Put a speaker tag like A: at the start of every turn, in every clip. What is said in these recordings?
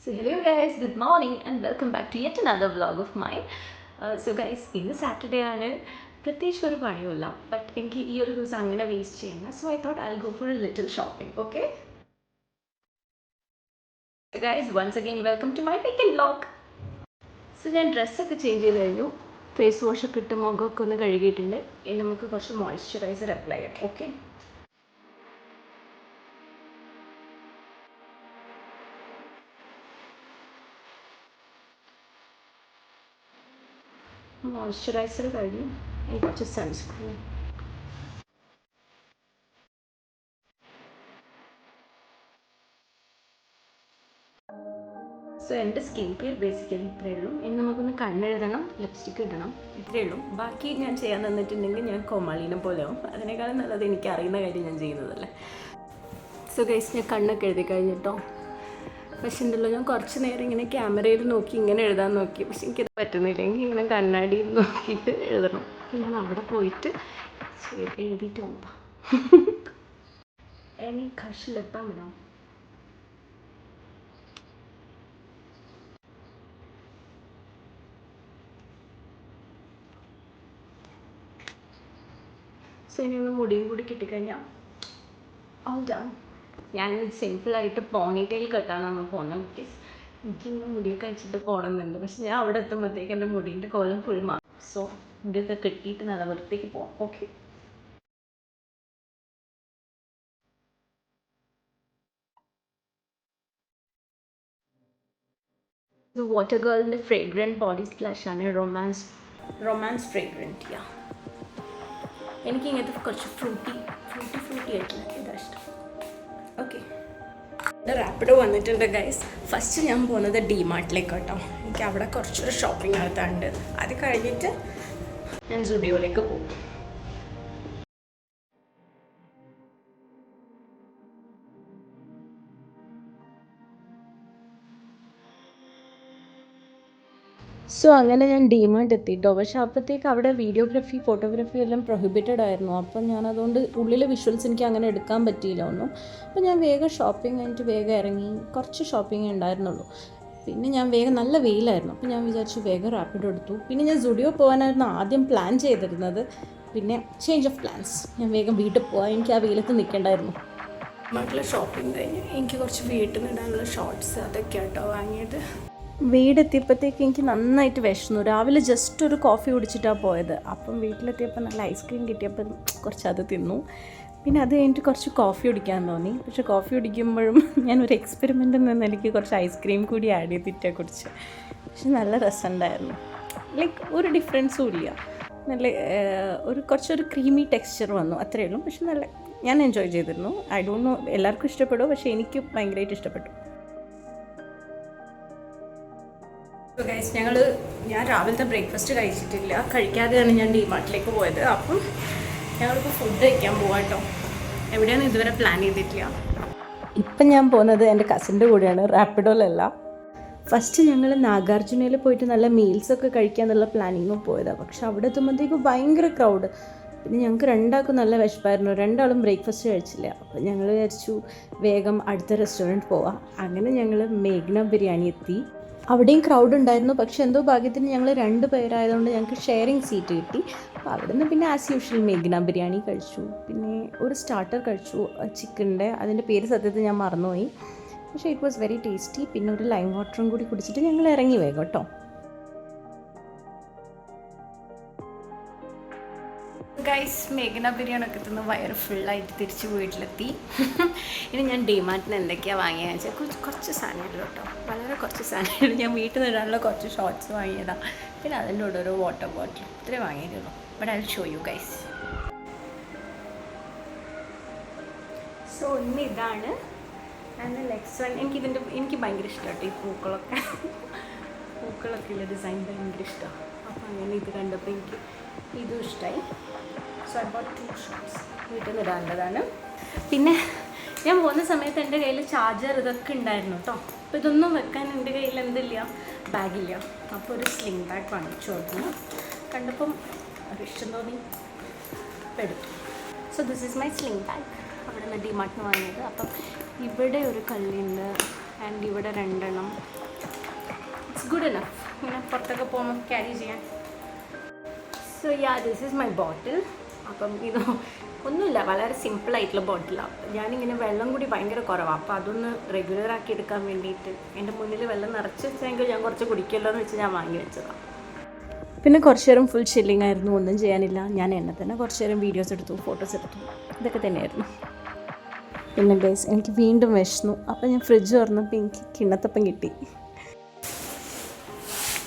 A: So hello guys, good morning and welcome back to yet another vlog of mine. So guys, ഇന്ന് Saturday ആണ്. പ്രത്യേകിച്ച് ഒരു പണിയുമില്ല, but എനിക്ക് ഈ ഒരു ദിവസം അങ്ങനെ വേസ്റ്റ് ചെയ്യണം. So I thought I go for a little shopping. Okay guys, once again welcome to my weekend vlog. So ഞാൻ ഡ്രസ്സൊക്കെ ചേഞ്ച് ചെയ്ത് കഴിഞ്ഞു, ഫേസ് വാഷൊക്കെ ഇട്ട് മുഖമൊക്കെ ഒന്ന് കഴുകിയിട്ടുണ്ട്. ഇനി നമുക്ക് കുറച്ച് മോയ്സ്ചറൈസർ അപ്ലൈ ചെയ്യാം. ഓക്കെ, മോയ്സ്ചറൈസർ കഴിഞ്ഞു, കുറച്ച് സൺസ്ക്രീൻ. സോ എൻ്റെ സ്കിൻ കെയർ ബേസിക്കലി ഇത്രയേ ഉള്ളൂ. ഇനി നമുക്കൊന്ന് കണ്ണെഴുതണം, ലിപ്സ്റ്റിക്ക് ഇടണം, ഇത്രയേ ഉള്ളൂ. ബാക്കി ഞാൻ ചെയ്യാൻ തന്നിട്ടുണ്ടെങ്കിൽ ഞാൻ കോമാളീനെ പോലെ ആവും. അതിനേക്കാളും നല്ലത് എനിക്ക് അറിയുന്ന കാര്യം ഞാൻ ചെയ്യുന്നതല്ലേ. സോ ഗൈസ്, ഞാൻ കണ്ണൊക്കെ എഴുതി കഴിഞ്ഞിട്ടോ. പക്ഷെ ഉണ്ടല്ലോ, ഞാൻ കുറച്ച് നേരം ഇങ്ങനെ ക്യാമറയിൽ നോക്കി ഇങ്ങനെ എഴുതാൻ നോക്കി, പക്ഷെ എനിക്കത് പറ്റുന്നില്ല. എനിക്ക് ഇങ്ങനെ കണ്ണാടിയിൽ നോക്കിയിട്ട് എഴുതണം. ഞാൻ അവിടെ പോയിട്ട് എഴുതിയിട്ട് പോകാം. ഇനി കഷിലെത്താൻ വിടാം. സോ ഇനി ഒന്ന് മുടിയും കൂടി കിട്ടിക്കഴിഞ്ഞാൽ ഓൾ ഡൺ. ഞാൻ സിമ്പിളായിട്ട് പോണിറ്റെയിൽ കെട്ടാനാണ് പോകുന്നത്. ബിക്കോസ് എനിക്കിന്ന് മുടിയൊക്കെ അയച്ചിട്ട് പോകണമെന്നുണ്ട്. പക്ഷെ ഞാൻ അവിടെ എത്തുമ്പോഴത്തേക്ക് എൻ്റെ മുടീൻ്റെ കോലം ഫുൾ മാറും. സോ മുടിയൊക്കെ കെട്ടിയിട്ട് നല്ല വൃത്തിക്ക് പോകാം. ഓക്കെ, ഇത് വാട്ടർ ഗേളിൻ്റെ ഫ്രേഗ്രൻറ്റ് ബോഡി സ്പ്ലാഷാണ്. റൊമാൻസ് ഫ്രേഗ്രൻറ്റ്. യാ, എനിക്ക് ഇങ്ങനത്തെ കുറച്ച് ഫ്രൂട്ടി ആയിട്ടുള്ള ഇതാ ഇഷ്ടം. ഓക്കെ, റാപ്പിഡോ വന്നിട്ടുണ്ട് ഗൈസ്. ഫസ്റ്റ് ഞാൻ പോകുന്നത് ഡിമാർട്ടിലേക്ക് കേട്ടോ. എനിക്ക് അവിടെ കുറച്ചൊരു ഷോപ്പിംഗ് നടത്താറുണ്ട്. അത് കഴിഞ്ഞിട്ട് ഞാൻ സുഡിയോയിലേക്ക് പോകും. സോ അങ്ങനെ ഞാൻ ഡിമാർട്ട് എത്തിയിട്ടോ. പക്ഷേ അപ്പോഴത്തേക്ക് അവിടെ വീഡിയോഗ്രാഫി ഫോട്ടോഗ്രാഫി എല്ലാം പ്രൊഹിബിറ്റഡ് ആയിരുന്നു. അപ്പം ഞാനതുകൊണ്ട് ഉള്ളിലെ വിഷ്വൽസ് എനിക്ക് അങ്ങനെ എടുക്കാൻ പറ്റിയില്ല ഒന്നും. അപ്പോൾ ഞാൻ വേഗം ഷോപ്പിംഗ് കഴിഞ്ഞിട്ട് വേഗം ഇറങ്ങി. കുറച്ച് ഷോപ്പിംഗ് ഉണ്ടായിരുന്നുള്ളൂ. പിന്നെ ഞാൻ വേഗം, നല്ല വെയിലായിരുന്നു, അപ്പോൾ ഞാൻ വിചാരിച്ചു വേഗം റാപ്പിഡോ എടുത്തു. പിന്നെ ഞാൻ സുഡിയോ പോകാനായിരുന്നു ആദ്യം പ്ലാൻ ചെയ്തിരുന്നത്. പിന്നെ ചേഞ്ച് ഓഫ് പ്ലാൻസ്, ഞാൻ വേഗം വീട്ടിൽ പോകാൻ, എനിക്ക് ആ വെയിലത്ത് നിൽക്കേണ്ടായിരുന്നു. മക്കളെ ഷോപ്പിംഗ് കഴിഞ്ഞ് എനിക്ക് കുറച്ച് വീട്ടിൽ നിന്നിടാനുള്ള ഷോർട്ട്സ് അതൊക്കെ കേട്ടോ വാങ്ങിയത്. വീടെത്തിയപ്പോഴത്തേക്ക് എനിക്ക് നന്നായിട്ട് വിശന്നു. രാവിലെ ജസ്റ്റ് ഒരു കോഫി കുടിച്ചിട്ടാണ് പോയത്. അപ്പം വീട്ടിലെത്തിയപ്പോൾ നല്ല ഐസ്ക്രീം കിട്ടിയപ്പോൾ കുറച്ച് അത് തിന്നു. പിന്നെ അത് കഴിഞ്ഞിട്ട് കുറച്ച് കോഫി കുടിക്കാൻ തോന്നി. പക്ഷേ കോഫി കുടിക്കുമ്പോഴും ഞാനൊരു എക്സ്പെരിമെൻ്റ് നിന്ന് എനിക്ക് കുറച്ച് ഐസ്ക്രീം കൂടി ആഡ് ചെയ്തിട്ടാണ് കുടിച്ച്. പക്ഷെ നല്ല രസമുണ്ടായിരുന്നു. ലൈക്ക് ഒരു ഡിഫറൻസും ഇല്ല. നല്ല കുറച്ചൊരു ക്രീമി ടെക്സ്ചർ വന്നു, അത്രയേ ഉള്ളൂ. പക്ഷെ നല്ല, ഞാൻ എൻജോയ് ചെയ്തിരുന്നു. ഐ ഡോണ്ട് നോ എല്ലാവർക്കും ഇഷ്ടപ്പെടുമോ, പക്ഷേ എനിക്ക് ഭയങ്കരമായിട്ട് ഇഷ്ടപ്പെട്ടു. ഗൈസ്, ഞാൻ രാവിലത്തെ ബ്രേക്ക്ഫാസ്റ്റ് കഴിച്ചിട്ടില്ല. കഴിക്കാതെയാണ് ഞാൻ ഡിമാർട്ടിലേക്ക് പോയത്. അപ്പം ഞങ്ങളിപ്പോൾ ഫുഡ് കഴിക്കാൻ പോവാം കേട്ടോ. എവിടെയാണ് ഇതുവരെ പ്ലാൻ ചെയ്തിട്ടില്ല. ഇപ്പം ഞാൻ പോകുന്നത് എൻ്റെ കസിൻ്റെ കൂടെയാണ്, റാപ്പിഡോയിലല്ല. ഫസ്റ്റ് ഞങ്ങൾ നാഗാർജുനയിൽ പോയിട്ട് നല്ല മീൽസൊക്കെ കഴിക്കാന്നുള്ള പ്ലാനിങ്ങും പോയതാണ്. പക്ഷെ അവിടെ എത്തുമ്പോഴത്തേക്കും ഭയങ്കര ക്രൗഡ്. പിന്നെ ഞങ്ങൾക്ക് രണ്ടാൾക്കും നല്ല വിശപ്പായിരുന്നു. രണ്ടാളും ബ്രേക്ക്ഫാസ്റ്റ് കഴിച്ചില്ല. അപ്പം ഞങ്ങൾ വിചാരിച്ചു വേഗം അടുത്ത റെസ്റ്റോറൻറ്റ് പോവാം. അങ്ങനെ ഞങ്ങൾ മേഘ്ന ബിരിയാണി എത്തി. അവിടെയും ക്രൗഡ് ഉണ്ടായിരുന്നു. പക്ഷെ എന്തോ ഭാഗ്യത്തിന് ഞങ്ങൾ 2 പേരായതുകൊണ്ട് ഞങ്ങൾക്ക് ഷെയറിങ് സീറ്റ് കിട്ടി. അപ്പോൾ അവിടെ നിന്ന് പിന്നെ ആസ് യൂഷ്വൽ മേഘ്ന ബിരിയാണി കഴിച്ചു. പിന്നെ ഒരു സ്റ്റാർട്ടർ കഴിച്ചു, ചിക്കൻ്റെ, അതിൻ്റെ പേര് സത്യത്തിൽ ഞാൻ മറന്നുപോയി. പക്ഷേ ഇറ്റ് വാസ് വെരി ടേസ്റ്റി. പിന്നെ ഒരു ലൈം വാട്ടറും കൂടി കുടിച്ചിട്ട് ഞങ്ങൾ ഇറങ്ങി വേഗം കേട്ടോ. ഗൈസ്, മേഘന ബിരിയാണി ഒക്കെ തിന്ന് വയറ് ഫുള്ളായിട്ട് തിരിച്ച് വീട്ടിലെത്തി. ഇനി ഞാൻ ഡിമാർട്ടിന് എന്തൊക്കെയാണ് വാങ്ങിയതെന്ന് വെച്ചാൽ കുറച്ച് സാധനങ്ങൾ കേട്ടോ, വളരെ കുറച്ച് സാധനങ്ങൾ. ഞാൻ വീട്ടിൽ നിന്ന് ഇടാനുള്ള കുറച്ച് ഷോർട്ട്സ് വാങ്ങിയതാണ്. പിന്നെ അതിൻ്റെ കൂടെ ഒരു വാട്ടർ ബോട്ടിൽ, ഇത്രയും വാങ്ങിയിട്ടുള്ളൂ. But I will show you guys. So ഇന്ന് ഇതാണ് ആൻഡ് നെക്സ്റ്റ് വൺ. എനിക്ക് ഭയങ്കര ഇഷ്ടമാണ് ഈ പൂക്കളൊക്കെ ഉള്ള ഡിസൈൻ ഭയങ്കര ഇഷ്ടമാണ്. അപ്പോൾ അങ്ങനെ ഇത് കണ്ടപ്പോൾ എനിക്ക് ഇതും ഇഷ്ടമായി. So I boat 2 shorts. വീട്ടിൽ നിന്ന് ഇടാനുള്ളതാണ്. പിന്നെ ഞാൻ പോകുന്ന സമയത്ത് എൻ്റെ കയ്യിൽ ചാർജർ ഇതൊക്കെ ഉണ്ടായിരുന്നു കേട്ടോ. അപ്പോൾ ഇതൊന്നും വെക്കാൻ എൻ്റെ കയ്യിൽ എന്തില്ല, ബാഗില്ല. അപ്പോൾ ഒരു സ്ലിംഗ് ബാഗ് വാങ്ങിച്ചു കൊടുക്കുന്നു. കണ്ടപ്പം ഒരു ഇഷ്ടം തോന്നി, അപ്പോൾ എടുത്തു. So this is my sling bag. അവിടെ നിന്ന് ഡിമാർട്ടിന് വാങ്ങിയത്. അപ്പം ഇവിടെ ഒരു കള്ളിയുണ്ട് ആൻഡ് ഇവിടെ 2 എണ്ണം, ഇറ്റ്സ് ഗുഡ് ഇനഫ് ഇങ്ങനെ പുറത്തൊക്കെ പോകുമ്പോൾ ക്യാരി ചെയ്യാൻ. സോ ദിസ് ഈസ് മൈ ബോട്ടിൽ. അപ്പം ഇത് ഒന്നുമില്ല, വളരെ സിമ്പിളായിട്ടുള്ള ബോട്ടിലാണ്. ഞാനിങ്ങനെ വെള്ളം കൂടി ഭയങ്കര കുറവാണ്, അപ്പോൾ അതൊന്ന് റെഗുലറാക്കി എടുക്കാൻ വേണ്ടിയിട്ട് എൻ്റെ മുന്നിൽ വെള്ളം നിറച്ച് വെച്ചെങ്കിൽ ഞാൻ കുറച്ച് കുടിക്കുമല്ലോ എന്ന് വെച്ച് ഞാൻ വാങ്ങി വെച്ചതാണ്. പിന്നെ കുറച്ച് നേരം ഫുൾ ചില്ലിങ് ആയിരുന്നു, ഒന്നും ചെയ്യാനില്ല. ഞാൻ എന്നെ തന്നെ കുറച്ച് നേരം വീഡിയോസ് എടുത്തു, ഫോട്ടോസ് എടുത്തു, ഇതൊക്കെ തന്നെയായിരുന്നു. പിന്നെ ഗൈസ് എനിക്ക് വീണ്ടും വിശന്നു. അപ്പം ഞാൻ ഫ്രിഡ്ജ് തുറന്നപ്പോൾ എനിക്ക് കിണ്ണത്തപ്പം കിട്ടി.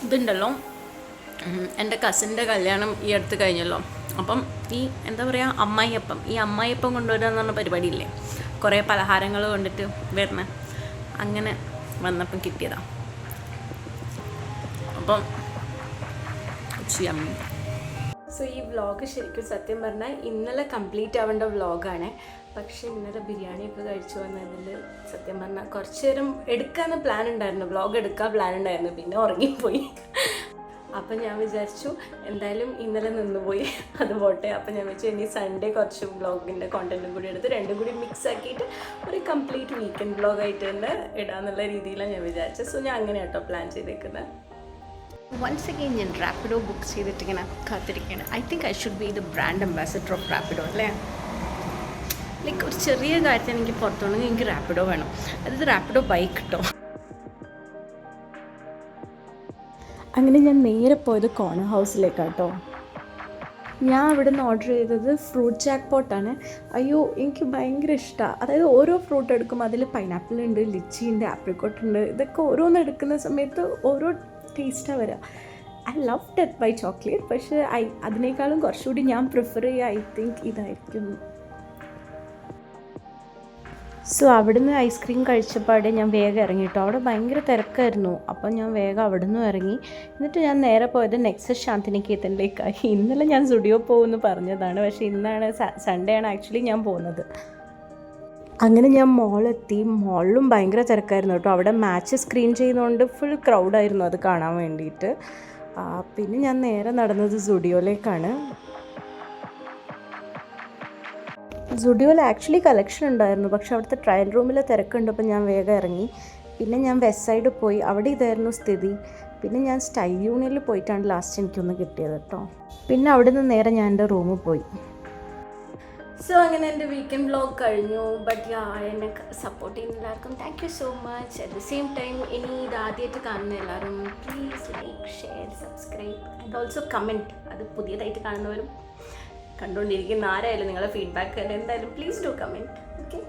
A: ഇതുണ്ടല്ലോ, എൻ്റെ കസിൻ്റെ കല്യാണം ഈ അടുത്ത് കഴിഞ്ഞല്ലോ. അപ്പം ഈ എന്താ പറയുക അമ്മായിയപ്പം, ഈ അമ്മായിയപ്പം കൊണ്ടുവരിക എന്ന് പറഞ്ഞ പരിപാടിയില്ലേ, കുറേ പലഹാരങ്ങൾ കൊണ്ടിട്ട് വരണേ, അങ്ങനെ വന്നപ്പം കിട്ടിയതാണ്. അപ്പം സോ ഈ വ്ളോഗ് ശരിക്കും സത്യം പറഞ്ഞാൽ ഇന്നലെ കംപ്ലീറ്റ് ആവേണ്ട വ്ളോഗാണ്. പക്ഷേ ഇന്നലെ ബിരിയാണിയൊക്കെ കഴിച്ചു വന്നതിൽ സത്യം പറഞ്ഞാൽ കുറച്ച് നേരം എടുക്കാമെന്ന് പ്ലാൻ ഉണ്ടായിരുന്നു, വ്ളോഗ് എടുക്കാൻ പ്ലാൻ ഉണ്ടായിരുന്നു, പിന്നെ ഉറങ്ങിപ്പോയി. അപ്പം ഞാൻ വിചാരിച്ചു എന്തായാലും ഇന്നലെ നിന്നുപോയി, അത് പോട്ടെ. അപ്പം ഞാൻ വെച്ചു ഇനി സൺഡേ കുറച്ച് വ്ളോഗിൻ്റെ കോണ്ടൻറ്റും കൂടി എടുത്ത് രണ്ടും കൂടി മിക്സ് ആക്കിയിട്ട് ഒരു കംപ്ലീറ്റ് വീക്കെൻഡ് വ്ളോഗായിട്ട് തന്നെ ഇടാന്നുള്ള രീതിയിലാണ് ഞാൻ വിചാരിച്ചത്. സോ ഞാൻ അങ്ങനെ കേട്ടോ പ്ലാൻ ചെയ്തേക്കുന്നത്. വൺസ് അഗെയിൻ ഞാൻ റാപ്പിഡോ ബുക്ക് ചെയ്തിട്ട് ഇങ്ങനെ കാത്തിരിക്കുകയാണ്. I think I should be the brand ambassador of Rapido അല്ലേ. ലൈക്ക് ഒരു ചെറിയ കാര്യത്തിന് എനിക്ക് പുറത്തുണ്ടെങ്കിൽ എനിക്ക് റാപ്പിഡോ വേണം, അതായത് റാപ്പിഡോ ബൈക്ക് കേട്ടോ. അങ്ങനെ ഞാൻ നേരെ പോയത് കോർണർ ഹൗസിലേക്കാട്ടോ. ഞാൻ അവിടെ നിന്ന് ഓർഡർ ചെയ്തത് ഫ്രൂട്ട് ജാക്ക് പോട്ടാണ്. അയ്യോ എനിക്ക് ഭയങ്കര ഇഷ്ടമാണ്. അതായത് ഓരോ ഫ്രൂട്ട് എടുക്കും, അതിൽ പൈനാപ്പിൾ ഉണ്ട്, ലിച്ചി ഉണ്ട്, ആപ്രിക്കോട്ട് ഉണ്ട്. ഇതൊക്കെ ഓരോന്ന് എടുക്കുന്ന സമയത്ത് ഓരോ ടേസ്റ്റാണ് വരിക. I love death by chocolate. പക്ഷേ അതിനേക്കാളും കുറച്ചുകൂടി ഞാൻ പ്രിഫർ ചെയ്യുക ഐ തിങ്ക് ഇതായിരിക്കും. സോ അവിടുന്ന് ഐസ്ക്രീം കഴിച്ചപ്പാടെ ഞാൻ വേഗം ഇറങ്ങി കേട്ടോ. അവിടെ ഭയങ്കര തിരക്കായിരുന്നു. അപ്പം ഞാൻ വേഗം അവിടെ നിന്നും ഇറങ്ങി. എന്നിട്ട് ഞാൻ നേരെ പോയത് നെക്സസ് ശാന്തിനികേതനിലേക്കായി. ഇന്നലെ ഞാൻ സ്റ്റുഡിയോ പോകുമെന്ന് പറഞ്ഞതാണ്, പക്ഷേ ഇന്നാണ് സൺഡേ ആണ് ആക്ച്വലി ഞാൻ പോകുന്നത്. അങ്ങനെ ഞാൻ മോളെത്തി. മോളിലും ഭയങ്കര തിരക്കായിരുന്നു കേട്ടോ. അവിടെ മാച്ച് സ്ക്രീൻ ചെയ്യുന്നതുകൊണ്ട് ഫുൾ ക്രൗഡായിരുന്നു അത് കാണാൻ വേണ്ടിയിട്ട്. പിന്നെ ഞാൻ നേരെ നടന്നത് സ്റ്റുഡിയോയിലേക്കാണ്. സ്റ്റുഡിയോയിൽ ആക്ച്വലി കളക്ഷൻ ഉണ്ടായിരുന്നു, പക്ഷെ അവിടുത്തെ ട്രയൽ റൂമിൽ തിരക്കുണ്ടപ്പോൾ ഞാൻ വേഗം ഇറങ്ങി. പിന്നെ ഞാൻ വെസ്റ്റ് സൈഡ് പോയി, അവിടെ ഇതായിരുന്നു സ്ഥിതി. പിന്നെ ഞാൻ സ്റ്റൈൽ യൂണിയനിൽ പോയിട്ടാണ് ലാസ്റ്റ് എനിക്കൊന്ന് കിട്ടിയത് കേട്ടോ. പിന്നെ അവിടെ നിന്ന് നേരെ ഞാൻ എൻ്റെ റൂമിൽ പോയി. സോ അങ്ങനെ എൻ്റെ വീക്കെൻഡ് വ്ളോഗ് കഴിഞ്ഞു. ബട്ട് എന്നെ സപ്പോർട്ട് ചെയ്യുന്ന എല്ലാവർക്കും thank you so much. At the same time ഇനി ഇത് ആദ്യമായിട്ട് കാണുന്ന എല്ലാവരും please like, share, subscribe and also comment. അത് പുതിയതായിട്ട് കാണുന്നവരും കണ്ടുകൊണ്ടിരിക്കുന്ന ആരായാലും നിങ്ങളുടെ ഫീഡ്ബാക്ക് എന്തായാലും പ്ലീസ് ഡു കമൻറ്റ്. ഓക്കെ.